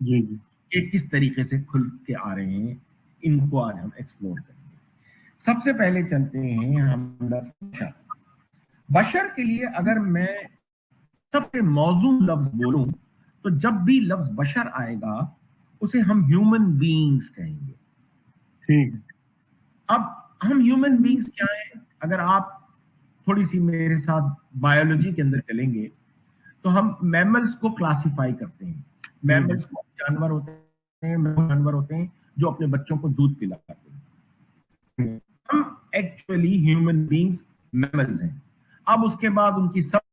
جی جی یہ کس طریقے سے کھل کے آ رہے ہیں ان کو آج ہم ایکسپلور کریں گے. سب سے پہلے چلتے ہیں ہم لفظ بشر. بشر کے لیے اگر میں سب سے موزوں لفظ بولوں تو جب بھی لفظ بشر آئے گا اسے ہم ہیومن بینگز کہیں گے. ٹھیک ہے. اب ہم ہیومن بینگز کیا ہیں؟ اگر آپ تھوڑی سی میرے ساتھ بایولوجی کے اندر چلیں گے تو ہم میملز کو کلاسیفائی کرتے ہیں. میملز کو جانور ہوتے ہیں، جانور ہوتے ہیں جو اپنے بچوں کو دودھ پلاتے ہیں. ہم ایکچولی ہیومن بینگز میملز ہیں. اب اس کے بعد ان کی سب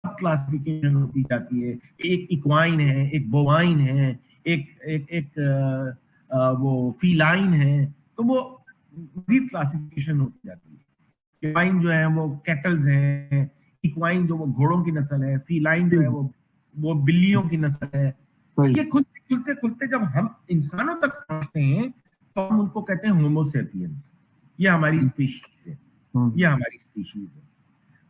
کلاسیفیکیشن ہوتی جاتی ہے. ایک ایکوائن ہے، ایک بوائن ہے، ایک وہ فیلائن ہے. تو وہ مزید کلاسیفیکیشن ہوتی جاتی ہے. ایکوائن جو ہے وہ کیٹلز ہیں، ایکوائن جو وہ گھوڑوں کی نسل ہے، فیلائن جو ہے وہ بلیوں کی نسل ہے. یہ کھلتے جب ہم انسانوں تک پہنچتے ہیں تو ہم ان کو کہتے ہیں ہومو سیپینس. یہ ہماری اسپیشیز ہے، یہ ہماری اسپیشیز ہے.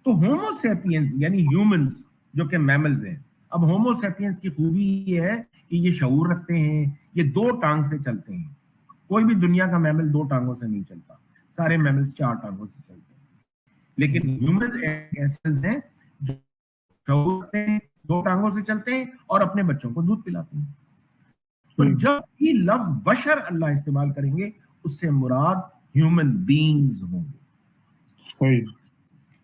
تو ہومو سیپینس یعنی ہیومنز جو کہ میملز ہیں. اب ہومو سیپینس کی خوبی یہ ہے کہ یہ شعور رکھتے ہیں، یہ دو ٹانگ سے چلتے ہیں. کوئی بھی دنیا کا میمل دو ٹانگوں سے نہیں چلتا، سارے میملز چار ٹانگوں سے چلتے ہیں. لیکن ہیومنز ایسے ہیں جو شعور رکھتے ہیں، دو ٹانگوں سے چلتے ہیں اور اپنے بچوں کو دودھ پلاتے ہیں. تو جب بھی لفظ بشر اللہ استعمال کریں گے اس سے مراد ہیومن بینگز ہوں گے.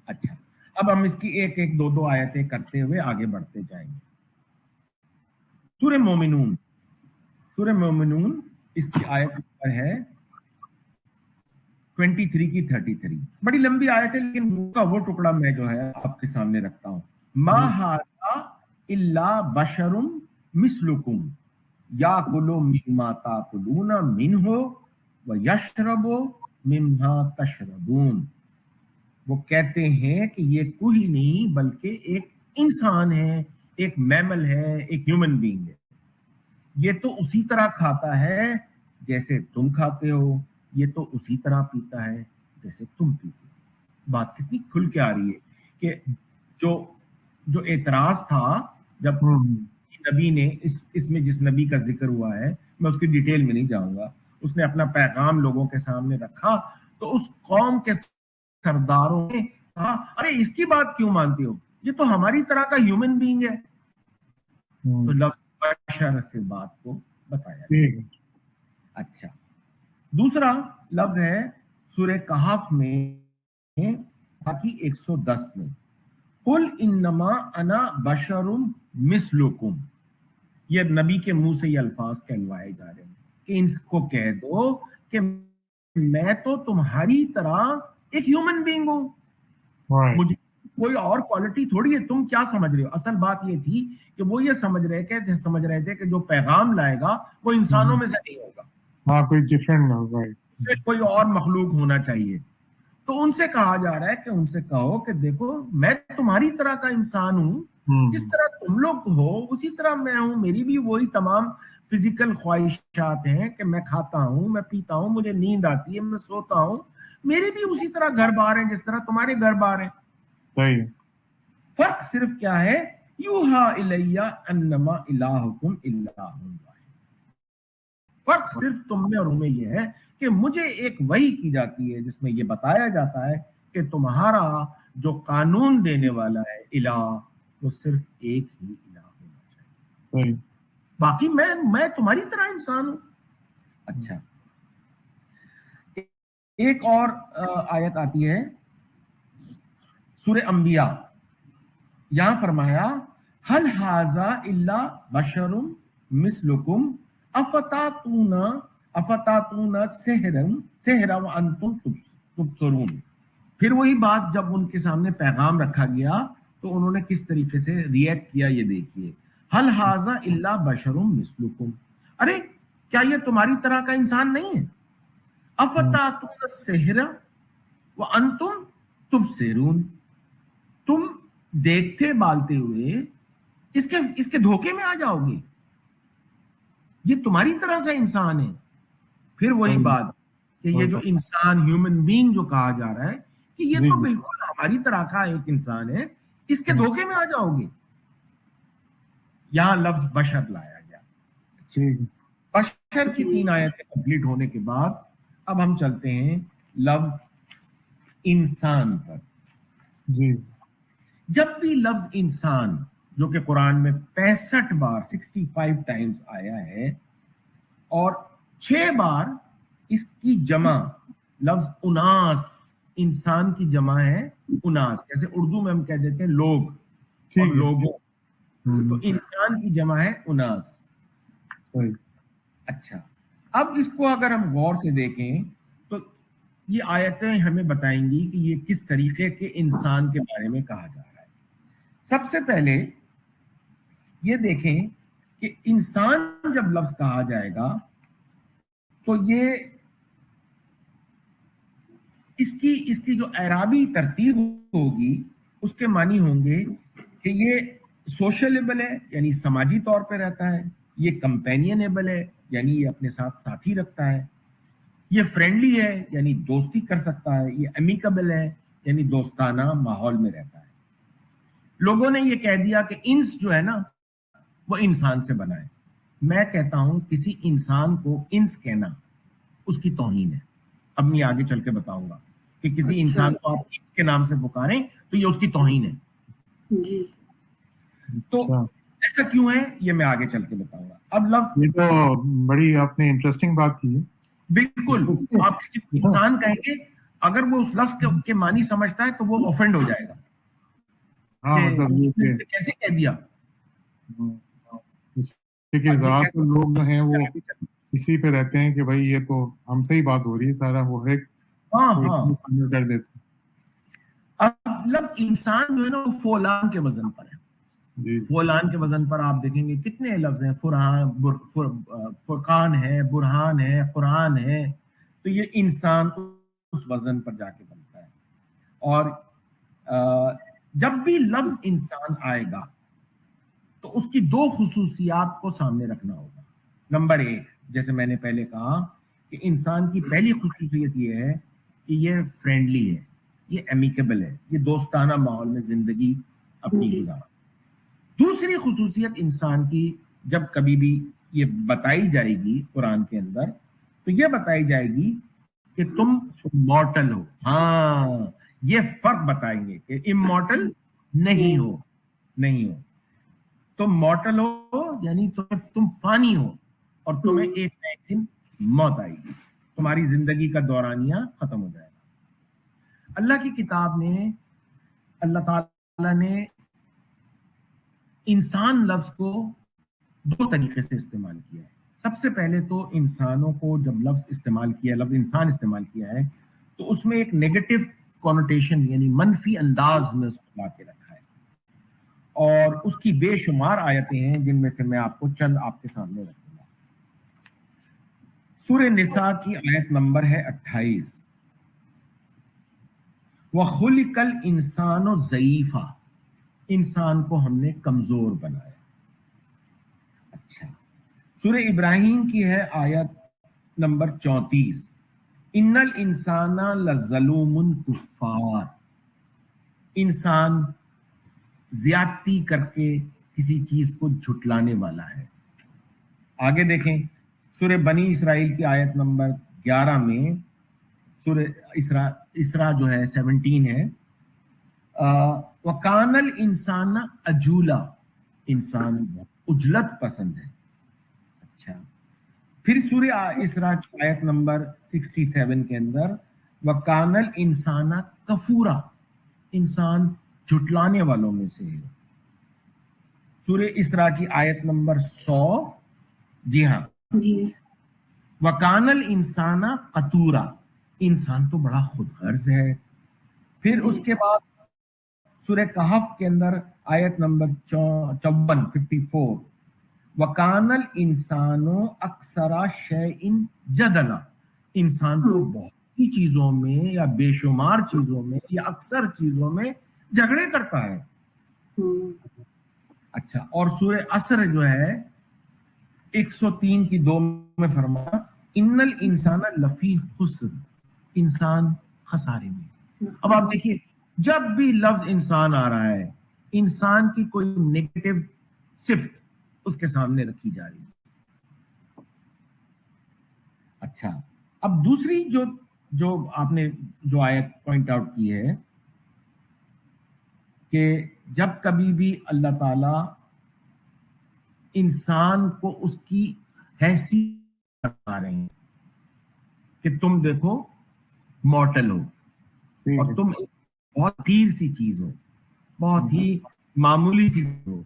اچھا، اب ہم اس کی ایک ایک دو دو آیتیں کرتے ہوئے آگے بڑھتے جائیں گے. سورہ مومنون، سورہ مومنون اس کی آیت نمبر ہے 23 کی 33. بڑی لمبی آیت ہے لیکن ان کا وہ ٹکڑا میں جو ہے آپ کے سامنے رکھتا ہوں. ما ھذا الا بشر مثلکم یاکل مما تاکلون منہ ویشرب مما تشربون. وہ کہتے ہیں کہ یہ کوئی نہیں بلکہ ایک انسان ہے، ایک میمل ہے، ایک ہیومن بینگ ہے. یہ تو اسی طرح کھاتا ہے جیسے تم کھاتے ہو، یہ تو اسی طرح پیتا ہے جیسے تم پیتے ہو. بات کتنی کھل کے آ رہی ہے کہ جو اعتراض تھا جب نبی نے اس میں جس نبی کا ذکر ہوا ہے، میں اس کی ڈیٹیل میں نہیں جاؤں گا، اس نے اپنا پیغام لوگوں کے سامنے رکھا تو اس قوم کے سرداروں نے کہا ارے اس کی بات کیوں مانتے ہو، یہ تو ہماری طرح کا ہیومن بینگ ہے. تو لفظ بشر سے بات کو بتایا. اچھا، دوسرا لفظ ہے سورہ کہف میں باقی 110 میں، قل انما انا بشر مثلکم. یہ نبی کے منہ سے یہ الفاظ کہلوائے جا رہے ہیں کہ ان کو کہہ دو کہ میں تو تمہاری طرح ایک ہیومن بینگ ہوں، مجھے کوئی اور کوالٹی تھوڑی ہے، تم کیا سمجھ رہے ہو. اصل بات یہ تھی کہ وہ یہ سمجھ رہے تھے کہ جو پیغام لائے گا وہ انسانوں میں سے نہیں ہوگا، ہاں کوئی ڈیفرنٹ ہوگا، اسے کوئی اور مخلوق ہونا چاہیے. تو ان سے کہا جا رہا ہے کہ ان سے کہو کہ دیکھو میں تمہاری طرح کا انسان ہوں، جس طرح تم لوگ ہو اسی طرح میں ہوں. میری بھی وہی تمام فزیکل خواہشات ہیں کہ میں کھاتا ہوں، میں پیتا ہوں، مجھے نیند آتی ہے، میں سوتا ہوں. میرے بھی اسی طرح گھر بار ہیں جس طرح تمہارے گھر بار ہیں. فرق صرف کیا ہے، یوحا الیہ انما الہکم الہ واحد. فرق صرف تم میں اور ان میں یہ ہے کہ مجھے ایک وحی کی جاتی ہے جس میں یہ بتایا جاتا ہے کہ تمہارا جو قانون دینے والا ہے الہ وہ صرف ایک ہی الہ ہونا چاہیے، باقی میں تمہاری طرح انسان ہوں. اچھا، ایک اور آیت آتی ہے سورہ انبیاء، یہاں فرمایا هل هذا الا بشر مثلکم افتاتون سحرا وانتم تبصرون. پھر وہی بات جب ان کے سامنے پیغام رکھا گیا تو انہوں نے کس طریقے سے ریئیکٹ کیا یہ دیکھیے. هل هذا الا بشر مثلکم، ارے کیا یہ تمہاری طرح کا انسان نہیں ہے. افتاتون السحر وانتم تبصرون، تم دیکھتے بالتے ہوئے اس کے دھوکے میں آ جاؤ گے، یہ تمہاری طرح سے انسان ہے. پھر وہی بات کہ یہ جو انسان ہیومن بینگ جو کہا جا رہا ہے کہ یہ تو بالکل ہماری طرح کا ایک انسان ہے, اس کے دھوکے میں آ جاؤ گے. یہاں لفظ بشر لایا گیا. بشر کی 3 آیتیں کمپلیٹ ہونے کے بعد اب ہم چلتے ہیں لفظ انسان پر. جی جب بھی لفظ انسان جو کہ قرآن میں 65 بار 65 ٹائمز آیا ہے اور 6 بار اس کی جمع لفظ اناس, انسان کی جمع ہے اناس, جیسے اردو میں ہم کہہ دیتے ہیں لوگ اور لوگوں, تو انسان کی جمع ہے اناس. اچھا, اب اس کو اگر ہم غور سے دیکھیں تو یہ آیتیں ہمیں بتائیں گی کہ یہ کس طریقے کے انسان کے بارے میں کہا جا رہا ہے. سب سے پہلے یہ دیکھیں کہ انسان جب لفظ کہا جائے گا تو یہ اس کی جو اعرابی ترتیب ہوگی اس کے معنی ہوں گے کہ یہ سوشلیبل ہے یعنی سماجی طور پہ رہتا ہے, یہ کمپینینیبل ہے یعنی یہ اپنے ساتھ ساتھی رکھتا ہے, یہ فرینڈلی ہے یعنی دوستی کر سکتا ہے, یہ امیکبل ہے یعنی دوستانہ ماحول میں رہتا ہے. لوگوں نے یہ کہہ دیا کہ انس جو ہے نا وہ انسان سے بنا ہے. میں کہتا ہوں کسی انسان کو انس کہنا اس کی توہین ہے. اب میں آگے چل کے بتاؤں گا کہ کسی انسان کو آپ انس کے نام سے پکاریں تو یہ اس کی توہین ہے. تو ایسا کیوں ہے یہ میں آگے چل کے بتاؤں گا. اب لفظ یہ تو بڑی آپ نے انٹرسٹنگ بات کی ہے. بالکل, آپ کسی انسان کہیں گے اگر وہ اس لفظ کے معنی سمجھتا ہے تو وہ اوفینڈ ہو جائے گا. کیسے کہہ دیا لوگ جو ہیں وہ اسی پہ رہتے ہیں کہ بھائی یہ تو ہم سے ہی بات ہو رہی ہے, سارا وہ ہے کر دیتے. اب لفظ انسان جو ہے نا وہ فولان کے وزن پر ہے. فولان کے وزن پر آپ دیکھیں گے کتنے لفظ ہیں, فرقان ہے, برہان ہے, قرآن ہے, تو یہ انسان اس وزن پر جا کے بنتا ہے. اور جب بھی لفظ انسان آئے گا تو اس کی 2 خصوصیات کو سامنے رکھنا ہوگا. نمبر 1, جیسے میں نے پہلے کہا کہ انسان کی پہلی خصوصیت یہ ہے کہ یہ فرینڈلی ہے, یہ امیکیبل ہے, یہ دوستانہ ماحول میں زندگی اپنی گزارا. دوسری خصوصیت انسان کی جب کبھی بھی یہ بتائی جائے گی قرآن کے اندر تو یہ بتائی جائے گی کہ تم مارٹل ہو. ہاں, یہ فرق بتائیں گے کہ امارٹل نہیں ہو, تم مارٹل ہو یعنی تم فانی ہو اور تمہیں ایک نہ ایک دن موت آئے گی, تمہاری زندگی کا دورانیہ ختم ہو جائے گا. اللہ کی کتاب میں اللہ تعالیٰ نے انسان لفظ کو 2 طریقے سے استعمال کیا ہے. سب سے پہلے تو انسانوں کو جب لفظ انسان استعمال کیا ہے تو اس میں ایک نیگیٹو کونوٹیشن یعنی منفی انداز میں اس کو لا کے رکھا ہے, اور اس کی بے شمار آیتیں ہیں جن میں سے میں آپ کو چند آپ کے سامنے رکھوں گا. سورہ نساء کی آیت نمبر ہے 28, وَخُلِقَ الْإِنسَانُ ضَعِيفًا, انسان کو ہم نے کمزور بنایا. اچھا, سورہ ابراہیم کی ہے آیت نمبر 34, ان الانسان لظلوم کفار, انسان زیادتی کر کے کسی چیز کو جھٹلانے والا ہے. آگے دیکھیں سورہ بنی اسرائیل کی آیت نمبر 11 میں, سورہ اسراء جو ہے 17 ہے, وَكَانَ الْإِنسَانَ عَجُولًا, انسان عجلت پسند ہے. اچھا, پھر سورہ اسراء کی آیت نمبر 67 کے اندر وَكَانَ الْإِنسَانَ كَفُورًا, انسان جھٹلانے والوں میں سے ہے. سورہ اسراء کی آیت نمبر 100, جی ہاں, وَكَانَ الْإِنسَانَ قَتُورًا, انسان تو بڑا خود غرض ہے. پھر اس کے بعد سورہ کہف کے اندر آیت نمبر 54 وَكَانَ الْإِنسَانُ أَكْثَرَ شَيْءٍ جَدَلًا, انسان تو بہت سی چیزوں میں یا بے شمار چیزوں میں یا اکثر چیزوں میں جھگڑے کرتا ہے. اچھا, اور سورہ عصر جو ہے 103 کی 2 میں فرمایا ان الانسان لفی خسر, انسان خسارے میں. اب آپ دیکھیے جب بھی لفظ انسان آ رہا ہے انسان کی کوئی نیگیٹو صفت اس کے سامنے رکھی جا رہی ہے. اچھا اب دوسری جو آپ نے جو آیت پوائنٹ آؤٹ کی ہے کہ جب کبھی بھی اللہ تعالی انسان کو اس کی حیثیت بتا رہے ہیں کہ تم دیکھو مورٹل ہو اور تم ایک بہت دیر سی چیز ہو, بہت ہی معمولی سی چیز ہو,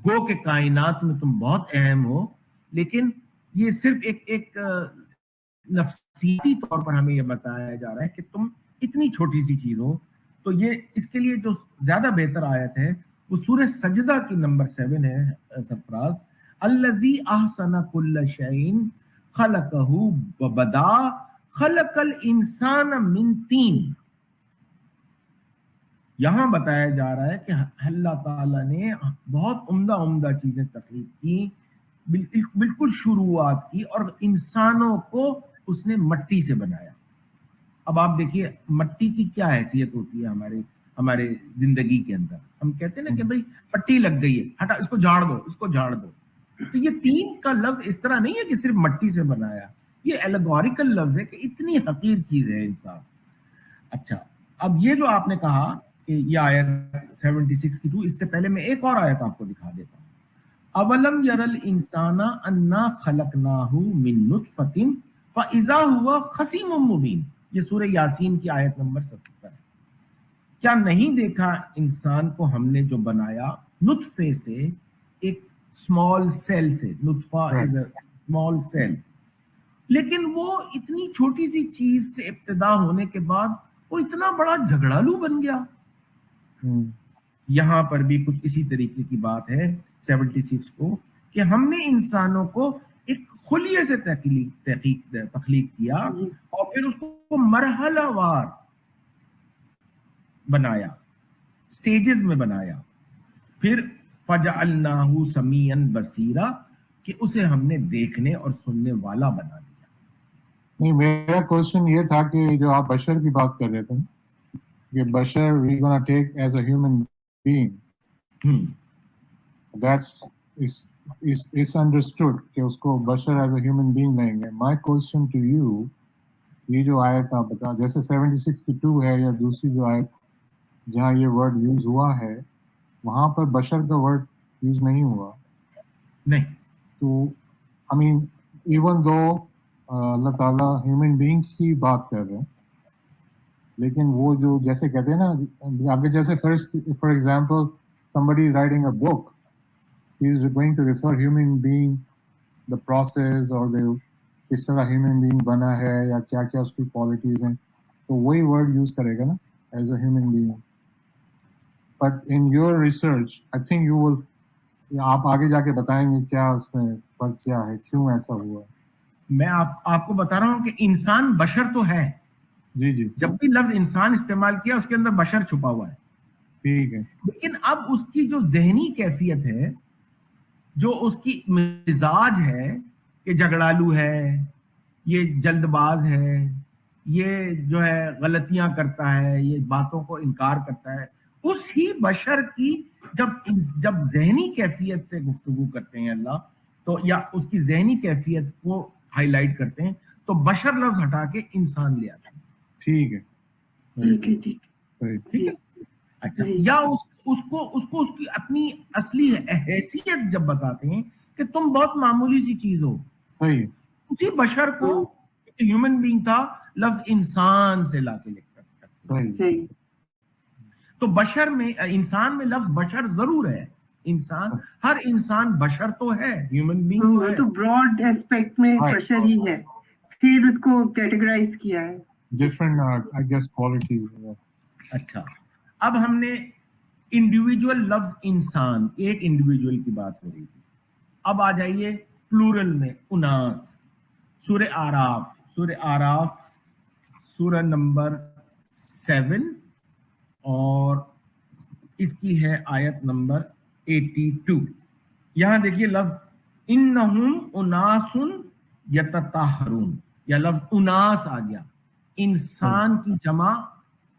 گو کہ کائنات میں تم بہت اہم ہو, لیکن یہ صرف ایک نفسیاتی طور پر ہمیں یہ بتایا جا رہا ہے کہ تم اتنی چھوٹی سی چیز ہو. تو یہ اس کے لیے جو زیادہ بہتر آیت ہے وہ سورہ سجدہ کی نمبر 7 ہے سرفراز, الذی احسن کل شیء خلقہ وبدا خلق الانسان من طین. یہاں بتایا جا رہا ہے کہ اللہ تعالیٰ نے بہت عمدہ چیزیں تخلیق کی, بالکل شروعات کی, اور انسانوں کو اس نے مٹی سے بنایا. اب آپ دیکھیے مٹی کی کیا حیثیت ہوتی ہے ہمارے زندگی کے اندر. ہم کہتے ہیں نا کہ بھائی مٹی لگ گئی ہے, ہٹا اس کو جھاڑ دو, اس کو جھاڑ دو. تو یہ تین کا لفظ اس طرح نہیں ہے کہ صرف مٹی سے بنایا, یہ ایلیگوریکل لفظ ہے کہ اتنی حقیر چیز ہے انسان. اچھا اب یہ جو آپ نے کہا کہ یہ آیت 76 کی 2, اس سے پہلے میں ایک اور آیت آپ کو دکھا دیتا ہوں. اولم یر الانسان انا خلقناہ من نطفۃ فاذا هو خصیم مبین, یہ سورہ یاسین کی آیت نمبر 77 ہے. کیا نہیں دیکھا انسان کو ہم نے جو بنایا نطفے سے, ایک اسمال سیل سے. نطفہ از اے اسمال سیل, لیکن وہ اتنی چھوٹی سی چیز سے ابتدا ہونے کے بعد وہ اتنا بڑا جھگڑالو بن گیا. یہاں پر بھی کچھ اسی طریقے کی بات ہے 76 کو, کہ ہم نے انسانوں کو ایک خلیے سے تخلیق کیا اور پھر اس کو مرحلہ وار بنایا, سٹیجز میں بنایا. پھر فجعلناہ سمیعا بصیرا, کہ اسے ہم نے دیکھنے اور سننے والا بنا دیا. نہیں, میرا کوشچن یہ تھا کہ جو آپ بشر کی بات کر رہے تھے کہ بشر we gonna take as a human being, that's it's understood کہ اس کو بشر ایز اے ہیومن بینگ لیں گے. مائی کوشچن ٹو یو, یہ جو آیت آپ بتا جیسے 76 کی 2 ہے یا دوسری جو آیت جہاں یہ ورڈ یوز ہوا ہے وہاں پر بشر کا ورڈ یوز نہیں ہوا. نہیں تو I mean even though اللہ تعالیٰ ہیومن بینگ کی بات کر رہے ہیں, لیکن وہ جو جیسے کہتے ہیں نا آگے, جیسے for example somebody is writing a book, he is going to refer human being, the process اور کس طرح human being بنا ہے یا کیا کیا اس کی کوالٹیز ہیں, تو وہی ورڈ یوز کرے گا نا as a human being. But in your research I think you will, آپ آگے جا کے بتائیں گے کیا اس میں فرق کیا ہے, کیوں ایسا ہوا. میں آپ کو بتا رہا ہوں کہ انسان بشر تو ہے. جی جی, جب بھی لفظ انسان استعمال کیا اس کے اندر بشر چھپا ہوا ہے. ٹھیک ہے, لیکن اب اس کی جو ذہنی کیفیت ہے, جو اس کی مزاج ہے کہ جھگڑالو ہے, یہ جلد باز ہے, یہ جو ہے غلطیاں کرتا ہے, یہ باتوں کو انکار کرتا ہے, اس ہی بشر کی جب ذہنی کیفیت سے گفتگو کرتے ہیں اللہ, تو یا اس کی ذہنی کیفیت کو ہائی لائٹ کرتے ہیں تو بشر لفظ ہٹا کے انسان لے آتے ہیں. ٹھیک ہے, ٹھیک ہے. اچھا, یا اس کو اس کی اپنی اصلی حیثیت جب بتاتے ہیں کہ تم بہت معمولی سی چیز ہو, صحیح, اسی بشر کو ہیومن بینگ تھا لفظ انسان سے لا کے لکھتا. صحیح, تو بشر میں, انسان میں لفظ بشر ضرور ہے. انسان, ہر انسان بشر تو ہے, ہیومن بینگ ہے, تو براڈ ایسپیکٹ میں بشر ہی ہے, پھر اس کو کیٹیگرائز کیا ہے ڈفرنٹ آئی گیس کوالٹیز. اچھا, اب ہم نے انڈیویجول لفظ انسان, ایک انڈیویجول کی بات ہو رہی تھی. اب آ جائیے پلورل میں اناس. سورہ آراف سورہ نمبر 7 اور اس کی ہے آیت نمبر 82. یہاں دیکھیے لفظ انہم اناس یتطہرون, یا لفظ اناس آ گیا. انسان کی جمع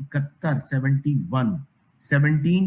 71, 17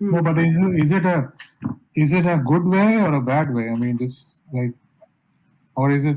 No, but is it a good way or a bad way? I mean, just like, or is it?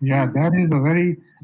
Yeah, that is a very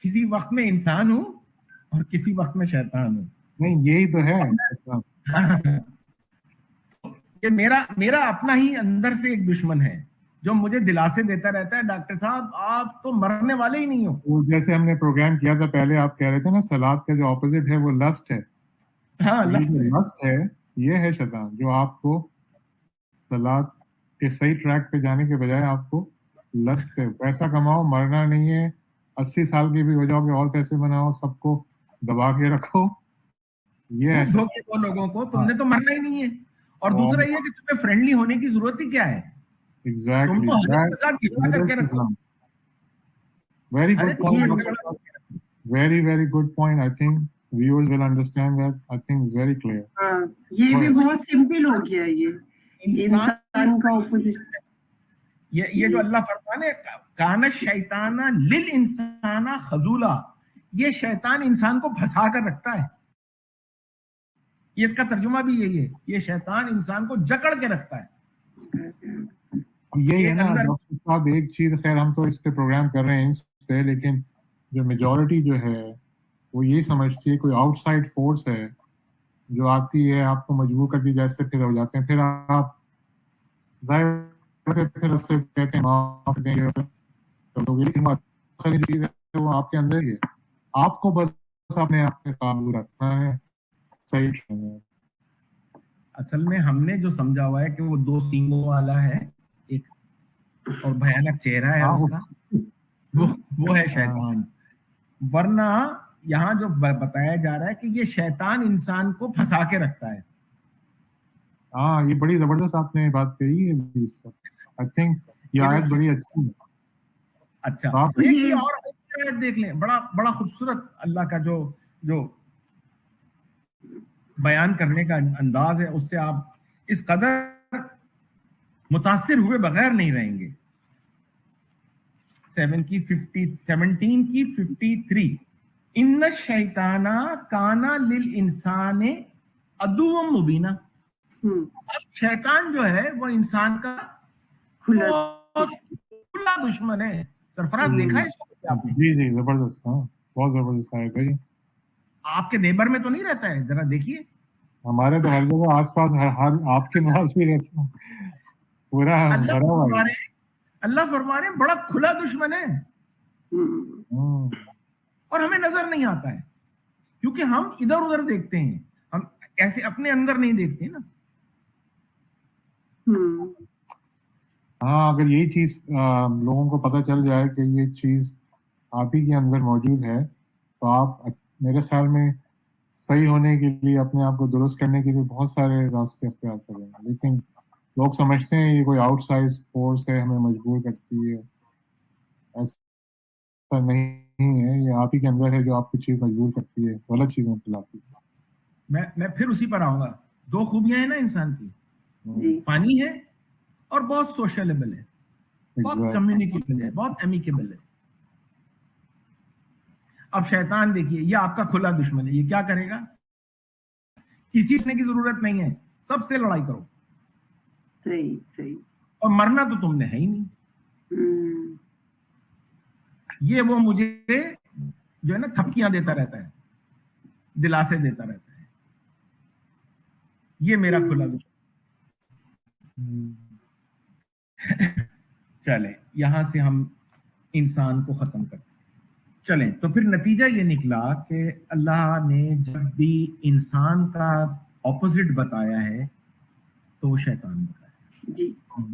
کسی وقت میں انسان ہوں اور کسی وقت میں شیطان ہوں. نہیں یہی تو ہے. یہ میرا اپنا ہی اندر سے ایک دشمن ہے جو مجھے دلاسے دیتا رہتا ہے ڈاکٹر صاحب آپ تو مرنے والے ہی نہیں ہو. جیسے ہم نے پروگرام کیا تھا پہلے آپ کہہ رہے تھے نا سلاد کا جو اپوزٹ ہے وہ لسٹ ہے. ہاں لسٹ ہے یہ ہے شیطان جو آپ کو سلاد کے صحیح ٹریک پہ جانے کے بجائے آپ کو لسٹ پہ پیسہ کماؤ مرنا نہیں ہے 80 سال کے بھی ہو جاؤ گے اور پیسے بناؤ سب کو دبا کے رکھو. یہ دھوکے دو لوگوں کو تم نے تو مرنا ہی نہیں ہے. اور دوسرا یہ کہ تمہیں فرینڈلی ہونے کی ضرورت ہی کیا ہے. تم تو حضرت کے ساتھ جھگڑا کر کے رکھو. Very good point. Very, very good point. I think viewers will understand that. I think it's very clear. یہ بھی بہت سمپل ہو گیا یہ انسان کا اپوزٹ. یہ جو اللہ فرمانے کان الشیطان للانسان خذولا یہ شیطان انسان کو پھنسا کر رکھتا ہے. یہ اس کا ترجمہ بھی یہی ہے یہ شیطان انسان کو جکڑ کے رکھتا ہے. یہی ہے نا ڈاکٹر صاحب ایک چیز خیر ہم تو اس پہ پروگرام کر رہے ہیں اس پہ لیکن جو میجورٹی جو ہے وہ یہ سمجھتی ہے کوئی آؤٹ سائڈ فورس ہے جو آتی ہے آپ کو مجبور کرتی جیسے پھر ہو جاتے ہیں پھر آپ پھر اس سے کہتے ہیں معاف دیں گے چیز ہے وہ آپ کے اندر ہی ہے. آپ کو بس اپنے آپ پہ قابو رکھنا ہے. صحیح اصل میں ہم نے جو سمجھا ہوا ہے کہ وہ 2 سینگوں والا ہے ایک اور بھیانک چہرہ ہے اس کا وہ ہے شیطان. ورنہ یہاں جو بتایا جا رہا ہے کہ یہ شیطان انسان کو پھنسا کے رکھتا ہے. ہاں یہ بڑی زبردست آپ نے بات کہی ہے. I think یہ آیت بڑی اچھی ہے. اچھا ایک یہ اور دیکھ لیں بڑا خوبصورت اللہ کا جو بیان کرنے کا انداز ہے اس سے آپ اس قدر متاثر ہوئے بغیر نہیں رہیں گے. 17 کی 53 ان الشیطان کان للانسان عدوا مبینا. اب شیطان جو ہے وہ انسان کا کھلا دشمن ہے. سرفراز دیکھا ہے اس کو آپ نے؟ جی جی زبردست. ہاں بہت زبردست آیت ہے. آپ کے نیبر میں تو نہیں رہتا ہے ذرا دیکھیے. ہمارے تو ہر جگہ آس پاس ہر آپ کے پاس بھی رہتا ہے پورا اللہ فرما رہے ہیں بڑا کھلا دشمن ہے اور ہمیں نظر نہیں آتا ہے کیونکہ ہم ادھر ادھر دیکھتے ہیں ہم ایسے اپنے اندر نہیں دیکھتے نا. ہاں اگر یہی چیز لوگوں کو پتہ چل جائے کہ یہ چیز آپ ہی کے اندر موجود ہے تو آپ میرے خیال میں صحیح ہونے کے لیے اپنے آپ کو درست کرنے کے لیے بہت سارے راستے اختیار کریں گے. لیکن لوگ سمجھتے ہیں یہ کوئی آؤٹ سائڈ فورس ہے ہمیں مجبور کرتی ہے. ایسا نہیں ہے یہ آپ ہی کے اندر ہے جو آپ کی چیز مجبور کرتی ہے غلط چیزیں کھلاتی ہے. میں پھر اسی پر آؤں گا. 2 خوبیاں ہیں نا انسان کی فانی ہے اور بہت سوشلیبل ہے بہت کمیونیکیبل ہے بہت امیکیبل ہے. اب شیطان دیکھیے یہ آپ کا کھلا دشمن ہے. یہ کیا کرے گا کسی سے کی ضرورت نہیں ہے سب سے لڑائی کرو. صحیح اور مرنا تو تم نے ہے ہی نہیں. یہ وہ مجھے جو ہے نا تھپکیاں دیتا رہتا ہے دلاسے دیتا رہتا ہے. یہ میرا کھلا دشمن. چلیں یہاں سے ہم انسان کو ختم کرتے چلیں. تو پھر نتیجہ یہ نکلا کہ اللہ نے جب بھی انسان کا اپوزٹ بتایا ہے تو وہ شیطان بتایا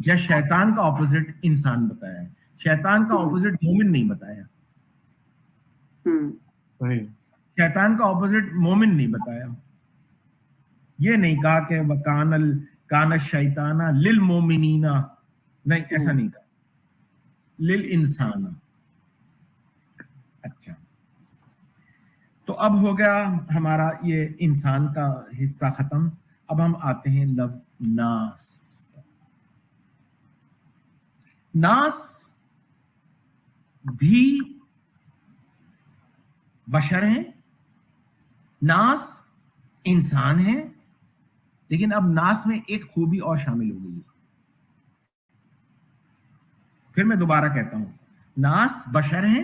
یا شیطان کا اپوزٹ انسان بتایا ہے. شیطان کا اپوزٹ مومن نہیں بتایا. صحیح. شیطان کا اپوزٹ مومن نہیں بتایا. یہ نہیں کہا کہ کان الشیطان للمومنین نہیں ایسا نہیں کہا للانسان. اچھا تو اب ہو گیا ہمارا یہ انسان کا حصہ ختم. اب ہم آتے ہیں لفظ ناس. ناس بھی بشر ہیں ناس انسان ہیں لیکن اب ناس میں ایک خوبی اور شامل ہو گئی ہے. پھر میں دوبارہ کہتا ہوں ناس بشر ہیں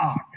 8,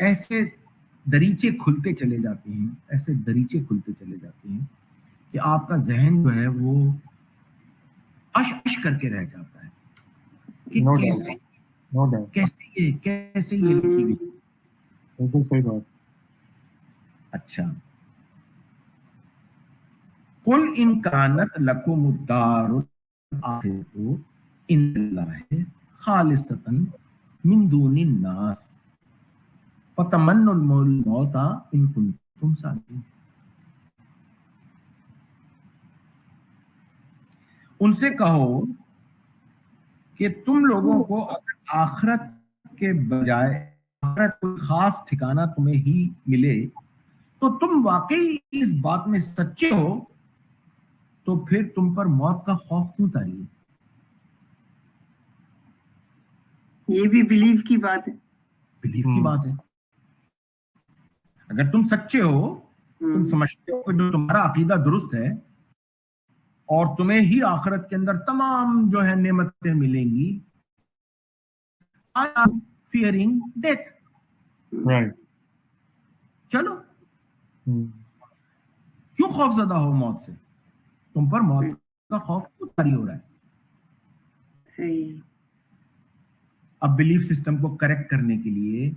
ایسے دریچے کھلتے چلے جاتے ہیں، ایسے دریچے کھلتے چلے جاتے ہیں کہ آپ کا ذہن جو ہے وہ اش اش کر کے رہ جاتا ہے کہ No کیسے doubt. No doubt. کیسے یہ لکھی گئی. بالکل صحیح بات. اچھا، قل ان کانت لکم الدار الآخرۃ عند اللہ خالصۃ من دون الناس فتمنوا الموت ان کنتم صادقین. ان سے کہو کہ تم لوگوں کو اگر آخرت کے بجائے آخرت کوئی خاص ٹھکانہ تمہیں ہی ملے تو تم واقعی اس بات میں سچے ہو تو پھر تم پر موت کا خوف کیوں تاری ہے؟ یہ بھی بلیف کی بات ہے. بلیف کی بات ہے. اگر تم سچے ہو، تم سمجھتے ہو کہ جو تمہارا عقیدہ درست ہے اور تمہیں ہی آخرت کے اندر تمام جو ہے نعمتیں ملیں گی، I am fearing death. Right. چلو Hmm. کیوں خوف زدہ ہو موت سے؟ تم پر موت کا خوف کیوں طاری ہو رہا ہے؟ صحیح. اب بلیف سسٹم کو کریکٹ کرنے کے لیے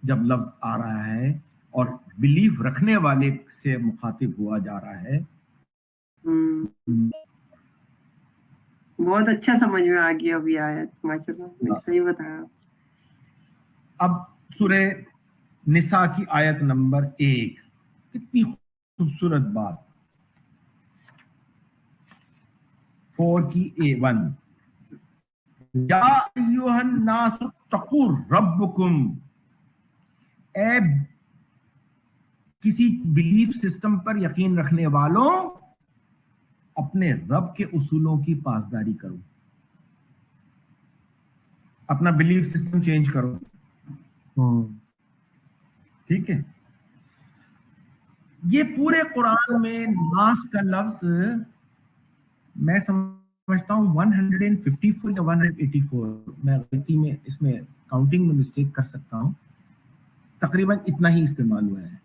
جب لفظ آ رہا ہے اور بلیف رکھنے والے سے مخاطب ہوا جا رہا ہے، بہت اچھا سمجھ میں آ گیا ابھی آیت. ماشاءاللہ صحیح بتایا. اب سورہ نساء کی آیت نمبر 1، کتنی خوبصورت بات. 4 کی A1، یا ایھا الناس اتقوا ربکم، اے کسی بلیف سسٹم پر یقین رکھنے والوں اپنے رب کے اصولوں کی پاسداری کرو، اپنا بلیف سسٹم چینج کرو. ٹھیک ہے. یہ پورے قرآن میں ناس کا لفظ میں سمجھتا ہوں 154 یا 184، میں غلطی میں اس میں کاؤنٹنگ میں مسٹیک کر سکتا ہوں، تقریباً اتنا ہی استعمال ہوا ہے.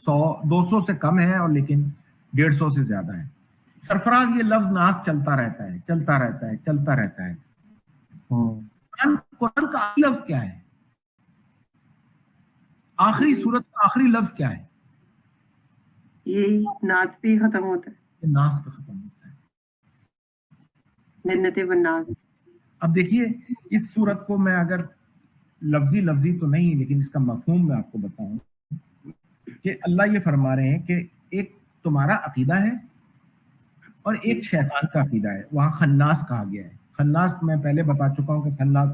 200 سے کم ہے اور لیکن 150 سے زیادہ ہے. سرفراز یہ لفظ ناس چلتا رہتا ہے، چلتا رہتا ہے، چلتا رہتا ہے. قرآن کا آخری لفظ کیا ہے؟ آخری سورت کا آخری لفظ کیا ہے؟ یہی ناز پہ ختم ہوتا ہے. یہ ناس پہ ختم ہوتا ہے. جنت والناس. اب دیکھیے اس سورت کو میں اگر لفظی تو نہیں لیکن اس کا مفہوم میں آپ کو بتاؤں کہ اللہ یہ فرما رہے ہیں کہ ایک تمہارا عقیدہ ہے اور ایک شیطان کا عقیدہ ہے. وہاں خناس کہا گیا ہے. خناس میں پہلے بتا چکا ہوں کہ خناس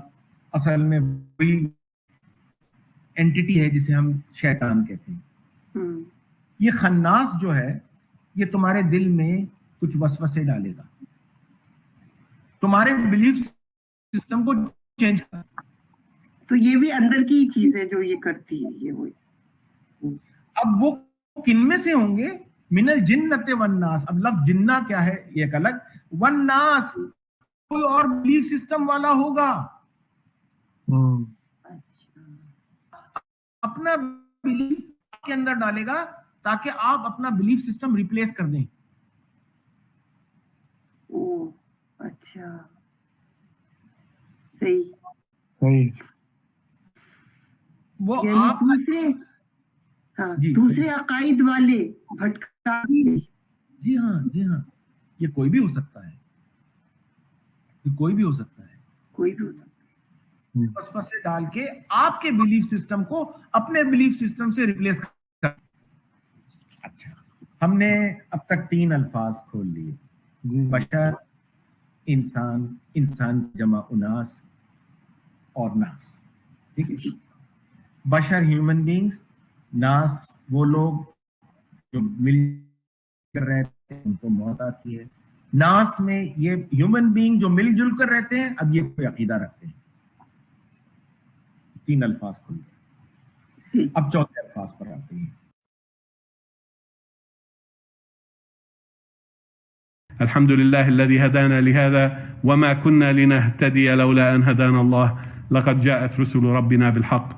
اصل میں وہی اینٹیٹی ہے جسے ہم شیطان کہتے ہیں. یہ خناس جو ہے یہ تمہارے دل میں کچھ وسوسے ڈالے گا، تمہارے بلیف سسٹم کو چینج کرے. تو یہ بھی اندر کی چیز ہے جو یہ کرتی ہے. یہ وہی. اب وہ کن میں سے ہوں گے؟ من الجنت والناس. اب لفظ جنہ کیا ہے یہ ایک الگ، والناس کوئی اور بلیف سسٹم والا ہوگا. اپنا بلیف کے اندر ڈالے گا تاکہ آپ اپنا بلیف سسٹم ریپلیس کر دیں. اچھا صحیح. وہ آپ دوسرے عقائد والے بھٹکا. جی ہاں یہ کوئی بھی ہو سکتا ہے، یہ کوئی بھی ہو سکتا ہے. وسوسے ڈال کے آپ کے بلیف سسٹم کو اپنے بلیف سسٹم سے ریپلیس کر. اچھا ہم نے اب تک 3 الفاظ کھول لیے، بشر، انسان جمع اناس اور ناس. ٹھیک ہے. بشر ہیومن بینگز، ناس وہ لوگ جو مل کر رہتے ہیں ان کو موت آتی ہے. ناس میں یہ ہیومن بینگ جو مل جل کر رہتے ہیں اب یہ کوئی عقیدہ رکھتے ہیں. 3 الفاظ کھل گئے. اب چوتھے الفاظ پر آتے ہیں. الحمد لله الذي هدانا لهذا وما كنا لنهتدي لولا أن هدانا الله لقد جاءت رسل ربنا بالحق